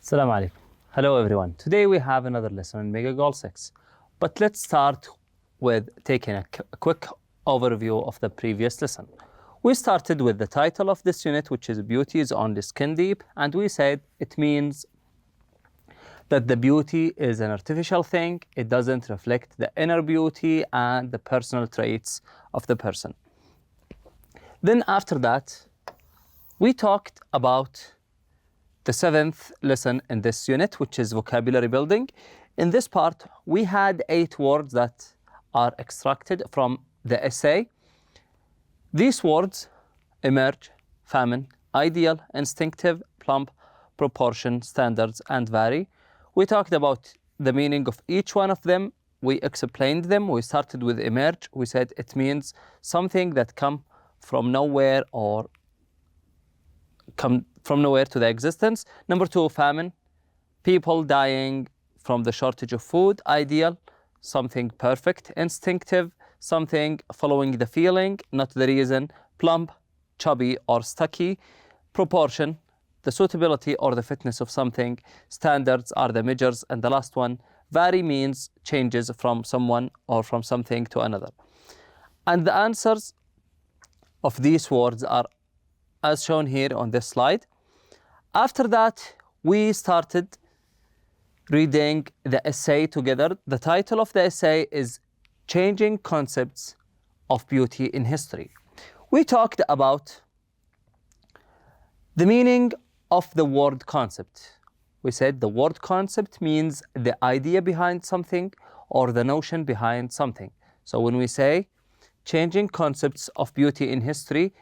Assalamu alaikum. Hello everyone. Today we have another lesson in Mega Goal 6. But let's start with taking a quick overview of the previous lesson. We started with the title of this unit, which is Beauty is Only Skin Deep, and we said it means that the beauty is an artificial thing. It doesn't reflect the inner beauty and the personal traits of the person. Then after that, we talked about the seventh lesson in this unit, which is vocabulary building. In this part, we had 8 words that are extracted from the essay. These words emerge, famine, ideal, instinctive, plump, proportion, standards, and vary. We talked about the meaning of each one of them. We explained them. We started with emerge. We said it means something that come from nowhere or come from nowhere to the existence. Number 2, famine, people dying from the shortage of food. Ideal, something perfect. Instinctive, something following the feeling, not the reason. Plump, chubby or stocky. Proportion, the suitability or the fitness of something. Standards are the measures. And the last one, vary, means changes from someone or from something to another. And the answers of these words are as shown here on this slide. After that, we started reading the essay together. The title of the essay is Changing Concepts of Beauty in History. We talked about the meaning of the word concept. We said the word concept means the idea behind something or the notion behind something. So when we say changing concepts of beauty in history,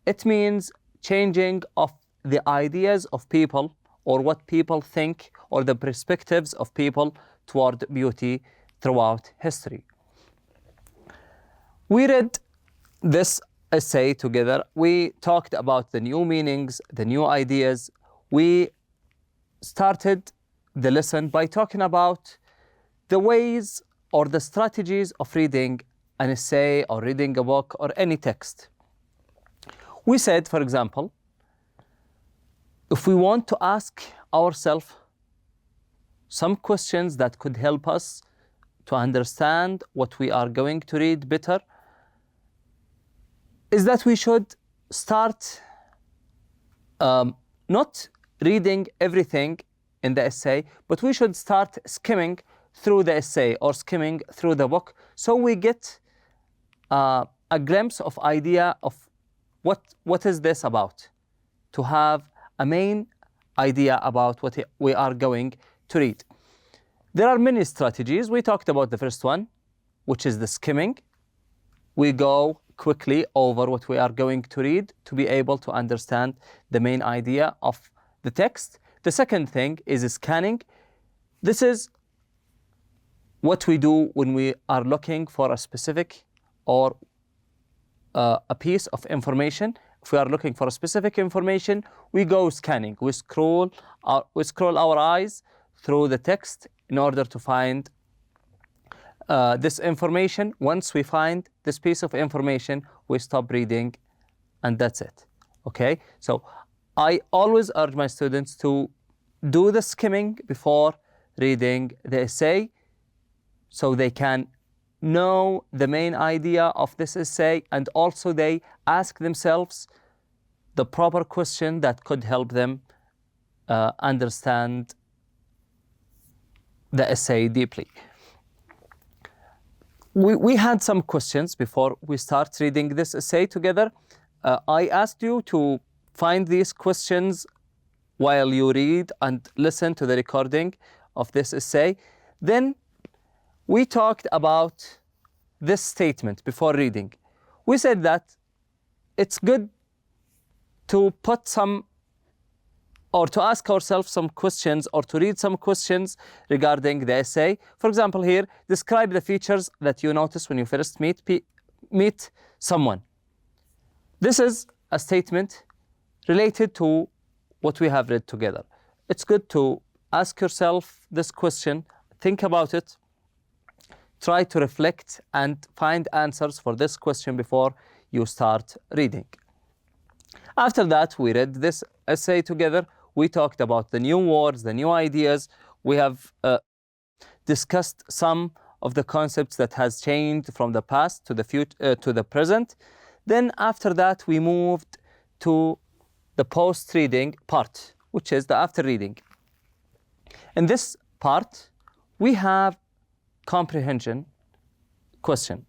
it means changing of the ideas of people or what people think or the perspectives of people toward beauty throughout history. We read this essay together. We talked about the new meanings, the new ideas. We started the lesson by talking about the ways or the strategies of reading an essay or reading a book or any text. We said, for example, if we want to ask ourselves some questions that could help us to understand what we are going to read better, is that we should start not reading everything in the essay, but we should start skimming through the essay or skimming through the book so we get a glimpse of idea of what is this about, to have a main idea about what we are going to read. There are many strategies. We talked about the first one, which is the skimming. We go quickly over what we are going to read to be able to understand the main idea of the text. The second thing is scanning. This is what we do when we are looking for a specific or a piece of information. If we are looking for a specific information, we go scanning. We scroll our eyes through the text in order to find this information. Once we find this piece of information, we stop reading, and that's it. Okay? So I always urge my students to do the skimming before reading the essay so they can know the main idea of this essay, and also they ask themselves the proper question that could help them understand the essay deeply. We had some questions before we start reading this essay together. I asked you to find these questions while you read and listen to the recording of this essay. Then we talked about this statement before reading. We said that it's good to put some or to ask ourselves some questions or to read some questions regarding the essay. For example, here, describe the features that you notice when you first meet someone. This is a statement related to what we have read together. It's good to ask yourself this question, think about it, try to reflect and find answers for this question before you start reading. After that, we read this essay together. we talked about the new words, the new ideas. We have discussed some of the concepts that has changed from the past to the future to the present. Then after that, we moved to the post-reading part, which is the after reading. In this part, we have comprehension questions.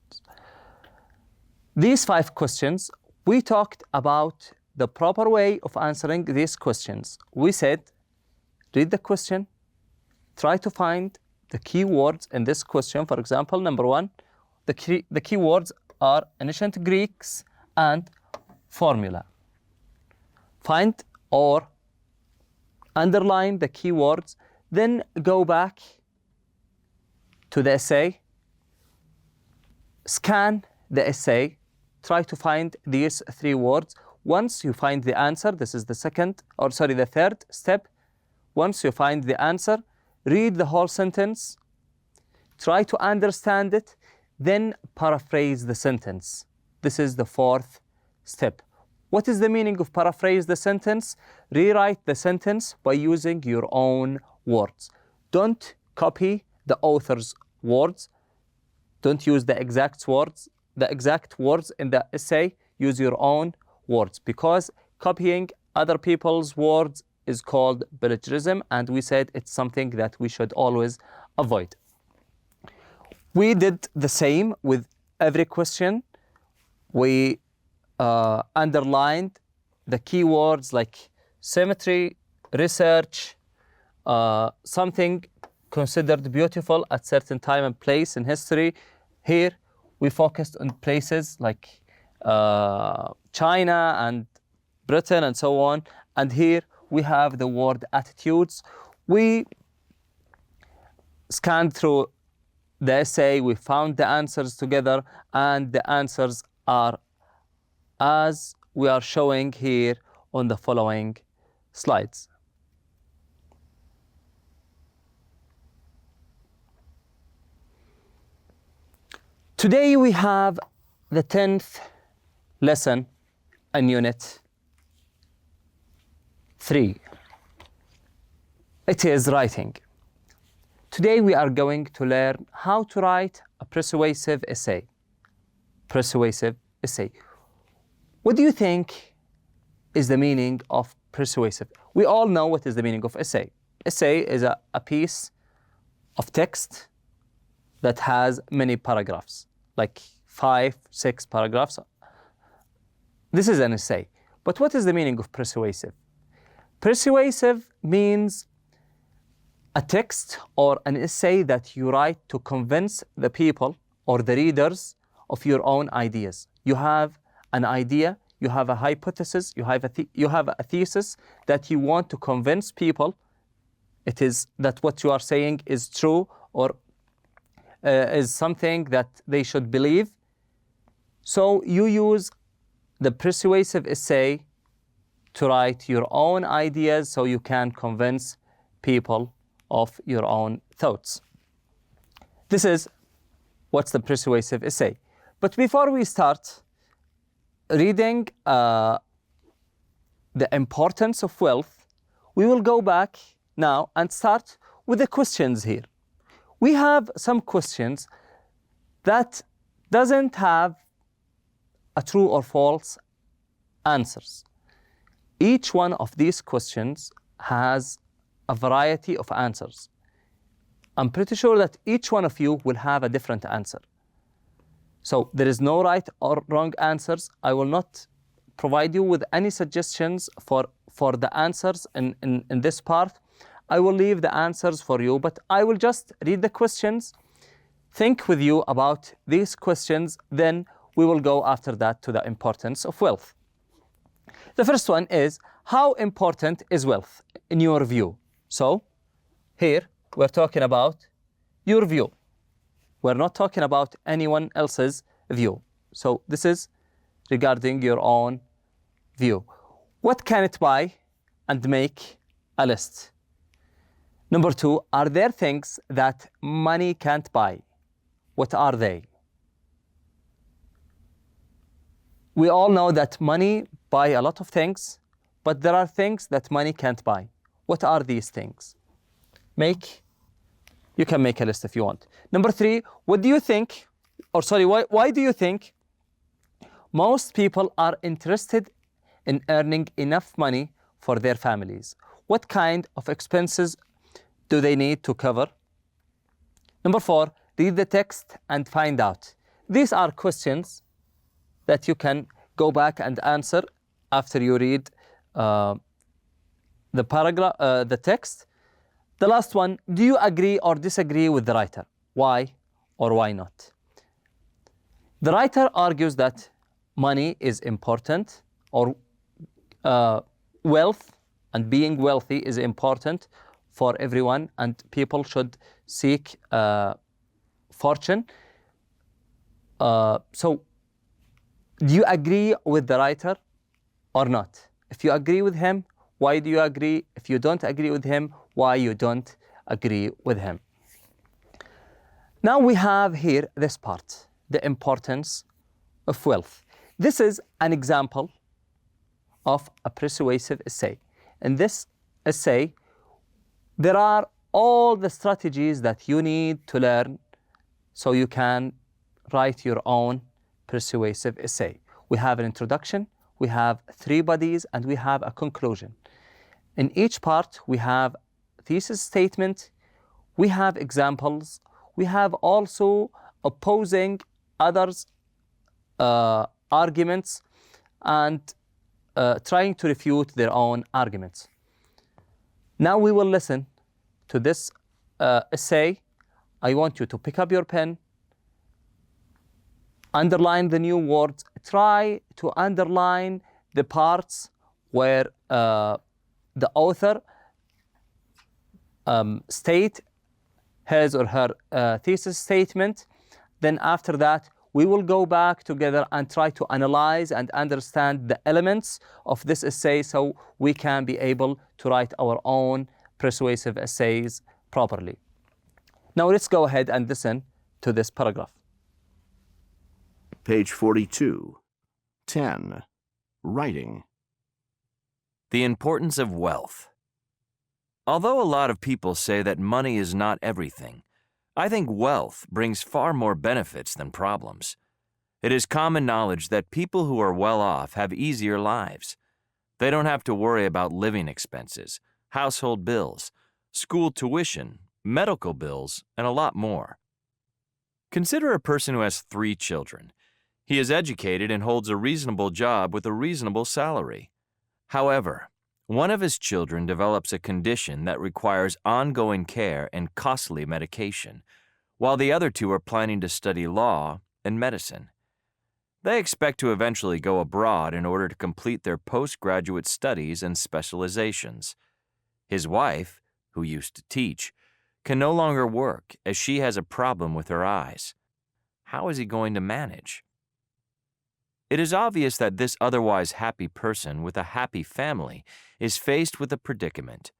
These 5 questions, we talked about the proper way of answering these questions. We said, read the question, try to find the key words in this question. For example, number 1, the key words are ancient Greeks and formula. Find or underline the key words, then go back to the essay, scan the essay, try to find these 3 words. Once you find the answer, this is the third step. Once you find the answer, read the whole sentence, try to understand it, then paraphrase the sentence. This is the 4th step. What is the meaning of paraphrase the sentence? Rewrite the sentence by using your own words. Don't copy the author's words. Don't use the exact words in the essay. Use your own words, because copying other people's words is called plagiarism, and we said it's something that we should always avoid. We did the same with every question. We underlined the keywords like symmetry, research, something considered beautiful at certain time and place in history. Here we focused on places like China and Britain and so on. And here we have the word attitudes. We scanned through the essay, we found the answers together, and the answers are as we are showing here on the following slides. Today we have the 10th lesson in Unit 3. It is writing. Today we are going to learn how to write a persuasive essay. Persuasive essay. What do you think is the meaning of persuasive? We all know what is the meaning of essay. Essay is a piece of text that has many paragraphs, like 5, 6 paragraphs. This is an essay. But what is the meaning of persuasive? Persuasive means a text or an essay that you write to convince the people or the readers of your own ideas. You have an idea, you have a hypothesis, you have a thesis that you want to convince people it is that what you are saying is true or is something that they should believe. So you use the persuasive essay to write your own ideas so you can convince people of your own thoughts. This is what's the persuasive essay. But before we start reading the importance of wealth, we will go back now and start with the questions here. We have some questions that doesn't have a true or false answers. Each one of these questions has a variety of answers. I'm pretty sure that each one of you will have a different answer. So there is no right or wrong answers. I will not provide you with any suggestions for the answers in this part. I will leave the answers for you, but I will just read the questions, think with you about these questions, then we will go after that to the importance of wealth. The first one is, how important is wealth in your view? So here we're talking about your view. We're not talking about anyone else's view. So this is regarding your own view. What can it buy? And make a list. Number 2, are there things that money can't buy? What are they? We all know that money buy a lot of things, but there are things that money can't buy. What are these things? You can make a list if you want. Number 3, what do you think, or sorry, why do you think most people are interested in earning enough money for their families? What kind of expenses do they need to cover? Number 4, read the text and find out. These are questions that you can go back and answer after you read the paragraph, the text. The last one, do you agree or disagree with the writer? Why or why not? The writer argues that money is important, or wealth and being wealthy is important for everyone, and people should seek fortune. So, do you agree with the writer or not? If you agree with him, why do you agree? If you don't agree with him, why you don't agree with him? Now we have here this part, the importance of wealth. This is an example of a persuasive essay. In this essay, there are all the strategies that you need to learn so you can write your own persuasive essay. We have an introduction, we have 3 bodies, and we have a conclusion. In each part, we have thesis statement, we have examples, we have also opposing others' arguments, and trying to refute their own arguments. Now we will listen to this essay. I want you to pick up your pen, underline the new words, try to underline the parts where the author state his or her thesis statement. Then after that, we will go back together and try to analyze and understand the elements of this essay so we can be able to write our own persuasive essays properly. Now let's go ahead and listen to this paragraph. Page 42. 10. Writing. The importance of wealth. Although a lot of people say that money is not everything, I think wealth brings far more benefits than problems. It is common knowledge that people who are well off have easier lives. They don't have to worry about living expenses, household bills, school tuition, medical bills, and a lot more. Consider a person who has 3 children. He is educated and holds a reasonable job with a reasonable salary. However, one of his children develops a condition that requires ongoing care and costly medication, while the other 2 are planning to study law and medicine. They expect to eventually go abroad in order to complete their postgraduate studies and specializations. His wife, who used to teach, can no longer work as she has a problem with her eyes. How is he going to manage? It is obvious that this otherwise happy person with a happy family is faced with a predicament.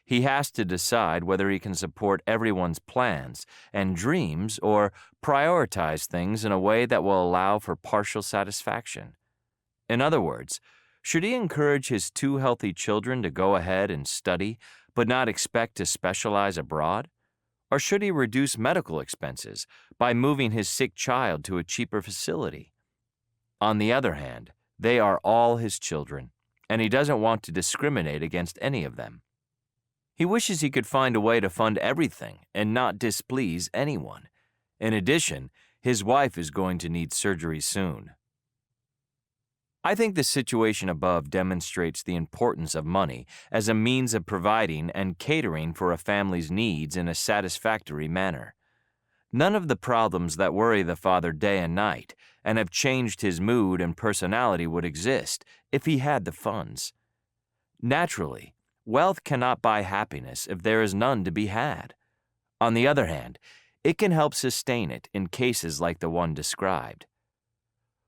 He has to decide whether he can support everyone's plans and dreams or prioritize things in a way that will allow for partial satisfaction. In other words, should he encourage his 2 healthy children to go ahead and study but not expect to specialize abroad? Or should he reduce medical expenses by moving his sick child to a cheaper facility? On the other hand, they are all his children, and he doesn't want to discriminate against any of them. He wishes he could find a way to fund everything and not displease anyone. In addition, his wife is going to need surgery soon. I think the situation above demonstrates the importance of money as a means of providing and catering for a family's needs in a satisfactory manner. None of the problems that worry the father day and night and have changed his mood and personality would exist if he had the funds. Naturally, wealth cannot buy happiness if there is none to be had. On the other hand, it can help sustain it in cases like the one described.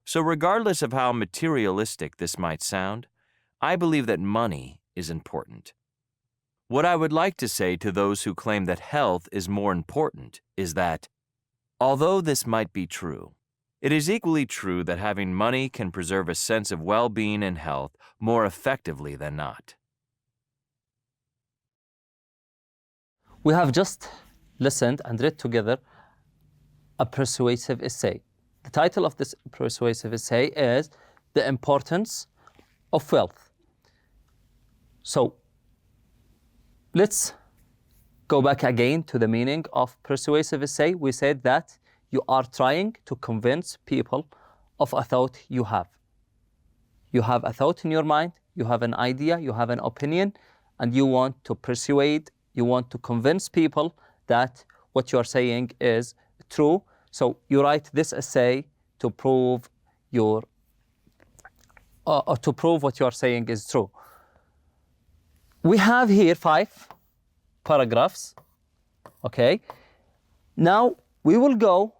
So regardless of how materialistic this might sound, I believe that money is important. What I would like to say to those who claim that health is more important is that, although this might be true, It is equally true that having money can preserve a sense of well-being and health more effectively than not. We have just listened and read together a persuasive essay. The title of this persuasive essay is The Importance of Wealth. So let's go back again to the meaning of persuasive essay. We said that you are trying to convince people of a thought you have. You have a thought in your mind, you have an idea, you have an opinion, and you want to persuade, you want to convince people that what you are saying is true. So you write this essay to prove to prove what you are saying is true. We have here 5 paragraphs. Okay. Now we will go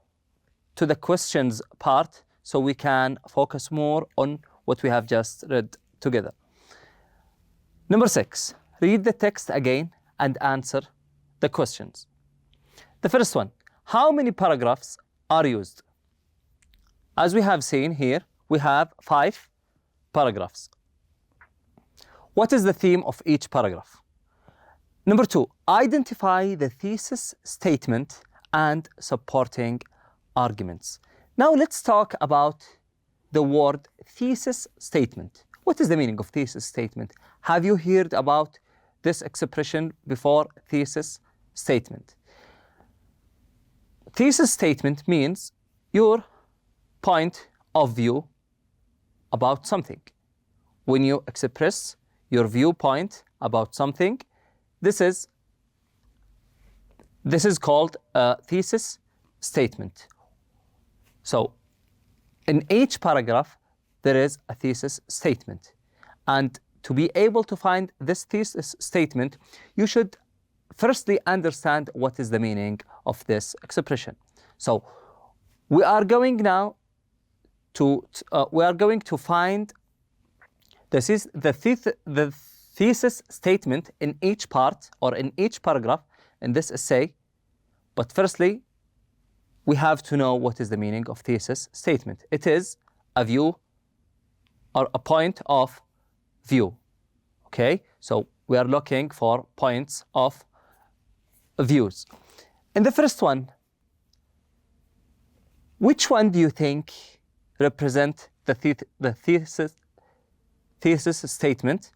to the questions part so we can focus more on what we have just read together. Number 6, read the text again and answer the questions. The first one, how many paragraphs are used? As we have seen here, we have 5 paragraphs. What is the theme of each paragraph? Number 2, identify the thesis statement and supporting arguments. Now let's talk about the word thesis statement. What is the meaning of thesis statement? Have you heard about this expression before, thesis statement? Thesis statement means your point of view about something. When you express your viewpoint about something, this is called a thesis statement. So in each paragraph, there is a thesis statement. And to be able to find this thesis statement, you should firstly understand what is the meaning of this expression. So we are going now to find the thesis statement in each part or in each paragraph in this essay. But firstly, we have to know what is the meaning of thesis statement. It is a view or a point of view. Okay, so we are looking for points of views. In the first one, which one do you think represent the thesis statement?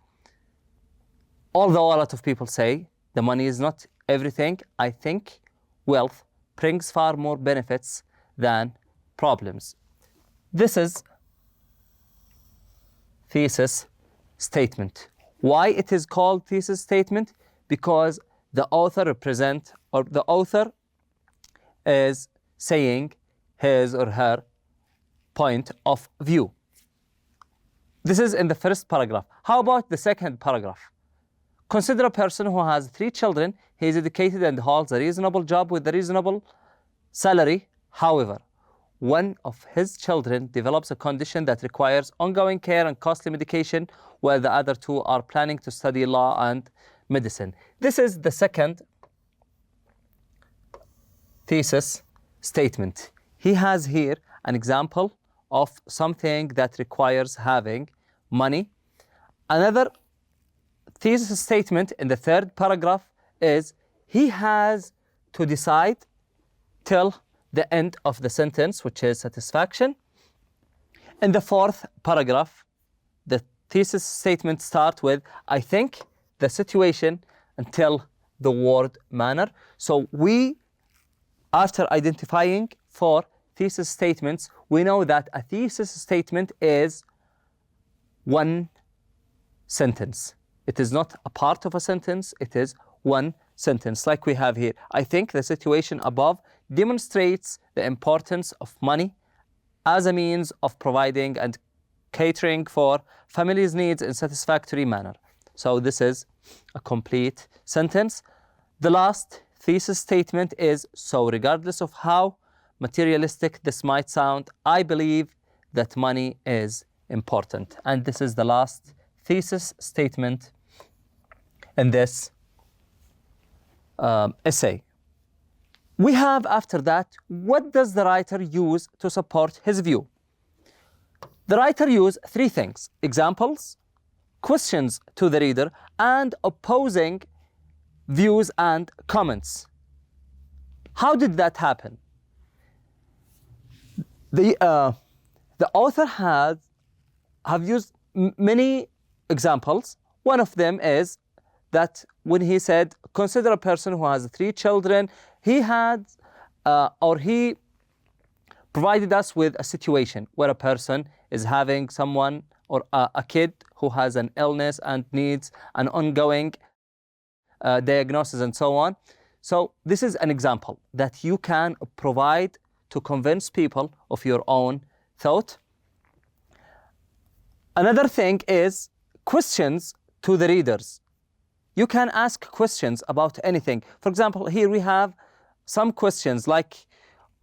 Although a lot of people say the money is not everything, I think wealth brings far more benefits than problems. This is thesis statement. Why it is called thesis statement? Because the author is saying his or her point of view. This is in the first paragraph. How about the second paragraph? Consider a person who has 3 children. He is educated and holds a reasonable job with a reasonable salary. However, one of his children develops a condition that requires ongoing care and costly medication, while the other 2 are planning to study law and medicine. This is the second thesis statement. He has here an example of something that requires having money. Another thesis statement in the third paragraph is he has to decide till the end of the sentence, which is satisfaction. In the fourth paragraph, the thesis statement starts with I think, the situation, until the word manner. So we, after identifying 4 thesis statements, we know that a thesis statement is one sentence. It is not a part of a sentence, it is one sentence, like we have here. I think the situation above demonstrates the importance of money as a means of providing and catering for families' needs in satisfactory manner. So this is a complete sentence. The last thesis statement is, so regardless of how materialistic this might sound, I believe that money is important. And this is the last thesis statement in this essay. We have after that, what does the writer use to support his view? The writer used three things: examples, questions to the reader, and opposing views and comments. How did that happen? The author have used many examples. One of them is that when he said, consider a person who has 3 children, he provided us with a situation where a person is having someone or a kid who has an illness and needs an ongoing diagnosis and so on. So this is an example that you can provide to convince people of your own thought. Another thing is questions to the readers. You can ask questions about anything. For example, here we have some questions like,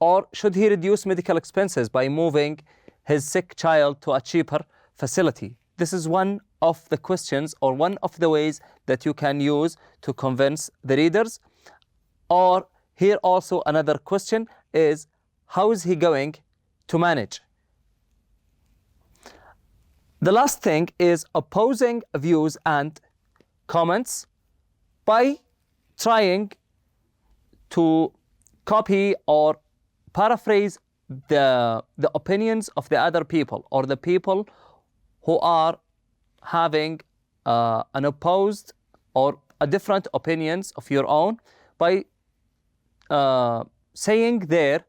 or should he reduce medical expenses by moving his sick child to a cheaper facility? This is one of the questions or one of the ways that you can use to convince the readers. Or here also another question is, how is he going to manage? The last thing is opposing views and comments by trying to copy or paraphrase the opinions of the other people or the people who are having an opposed or a different opinions of your own by saying their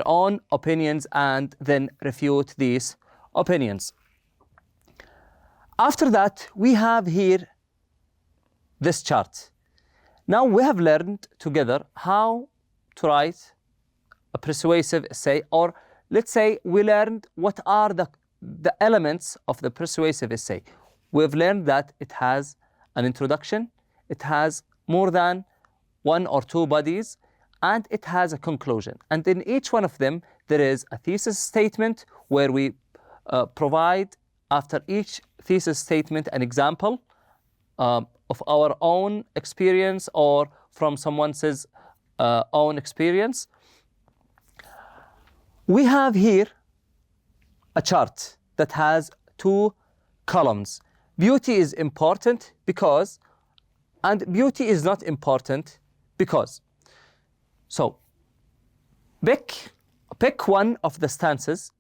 own opinions and then refute these opinions. After that, we have here this chart. Now we have learned together how to write a persuasive essay, or let's say we learned what are the elements of the persuasive essay. We've learned that it has an introduction, it has more than 1 or 2 bodies, and it has a conclusion. And in each one of them, there is a thesis statement where we provide after each thesis statement an example of our own experience or from someone's own experience. We have here a chart that has 2 columns. Beauty is important because, and beauty is not important because. So pick one of the stances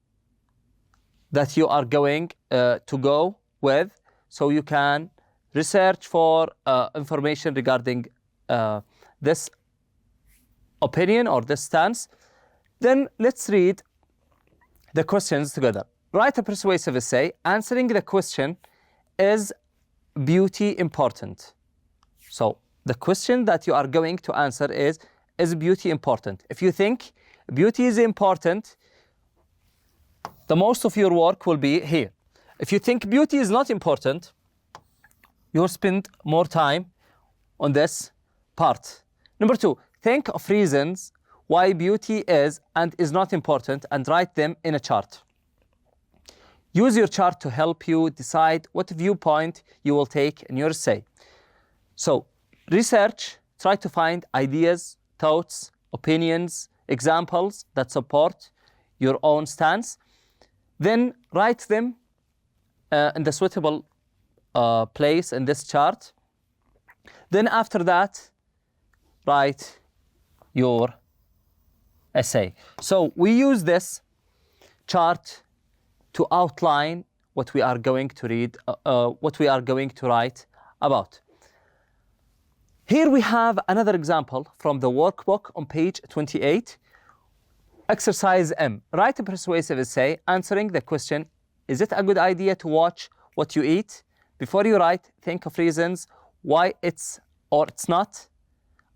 that you are going to go with, so you can research for information regarding this opinion or this stance. Then let's read the questions together. Write a persuasive essay answering the question, is beauty important? So the question that you are going to answer is beauty important? If you think beauty is important, the most of your work will be here. If you think beauty is not important, you'll spend more time on this part. Number 2, think of reasons why beauty is and is not important and write them in a chart. Use your chart to help you decide what viewpoint you will take in your essay. So research, try to find ideas, thoughts, opinions, examples that support your own stance. Then write them in the suitable place in this chart. Then after that, write your essay. So we use this chart to outline what we are going to read, what we are going to write about. Here we have another example from the workbook on page 28. Exercise M. Write a persuasive essay answering the question, is it a good idea to watch what you eat? Before you write, think of reasons why it's or it's not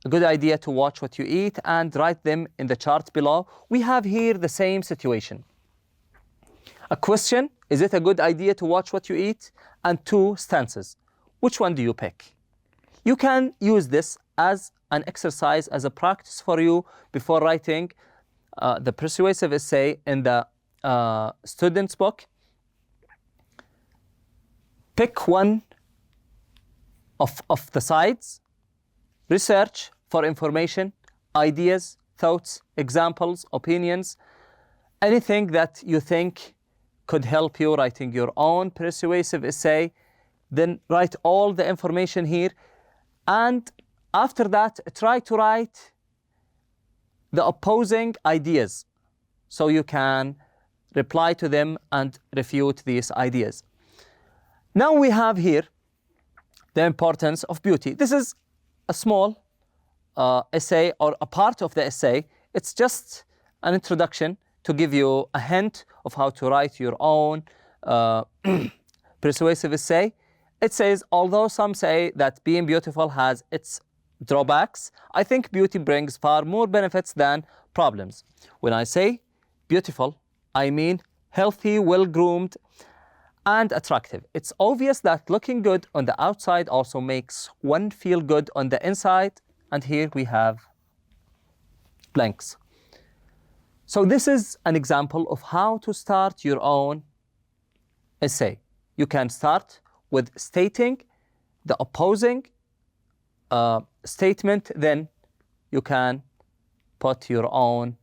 a good idea to watch what you eat and write them in the chart below. We have here the same situation. A question, is it a good idea to watch what you eat? And 2 stances. Which one do you pick? You can use this as an exercise, as a practice for you before writing the persuasive essay in the student's book. Pick one of the sides, research for information ideas, thoughts, examples, opinions, anything that you think could help you writing your own persuasive essay, then write all the information here. And after that, try to write the opposing ideas so you can reply to them and refute these ideas. Now we have here the importance of beauty. This is a small essay or a part of the essay. It's just an introduction to give you a hint of how to write your own persuasive essay. It says, although some say that being beautiful has its drawbacks, I think beauty brings far more benefits than problems. When I say beautiful, I mean healthy, well-groomed, and attractive. It's obvious that looking good on the outside also makes one feel good on the inside. And here we have blanks. So this is an example of how to start your own essay. You can start with stating the opposing statement, then you can put your own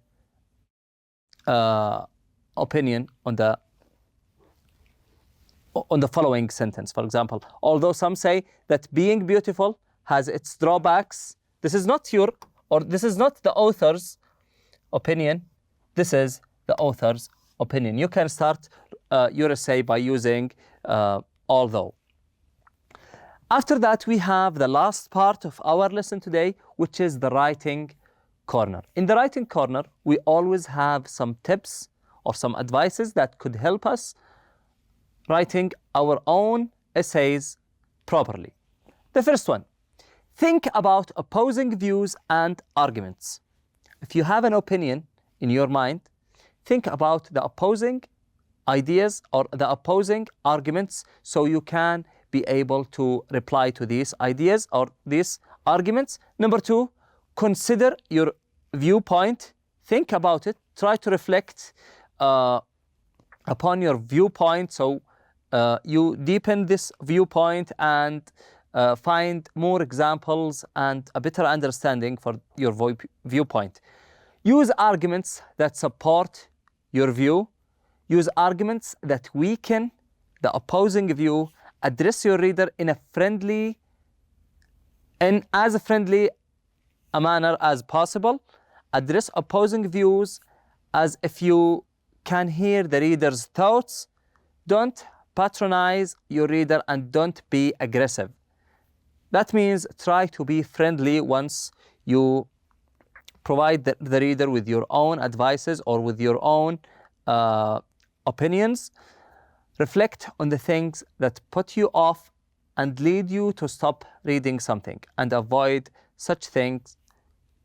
opinion on the following sentence. For example, although some say that being beautiful has its drawbacks, this is not the author's opinion, this is the author's opinion. You can start your essay by using although. After that, we have the last part of our lesson today, which is the writing corner. In the writing corner, we always have some tips or some advices that could help us writing our own essays properly. The first one, think about opposing views and arguments. If you have an opinion in your mind, think about the opposing ideas or the opposing arguments so you can be able to reply to these ideas or these arguments. Number two, consider your viewpoint. Think about it. Try to reflect upon your viewpoint so you deepen this viewpoint and find more examples and a better understanding for your viewpoint. Use arguments that support your view. Use arguments that weaken the opposing view. Address your reader in as friendly a manner as possible. Address opposing views as if you can hear the reader's thoughts. Don't patronize your reader and don't be aggressive. That means try to be friendly once you provide the reader with your own advices or with your own opinions. Reflect on the things that put you off and lead you to stop reading something, and avoid such things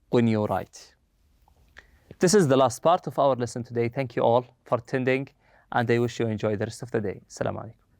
when you write. This is the last part of our lesson today. Thank you all for attending, and I wish you enjoy the rest of the day. Assalamu alaikum.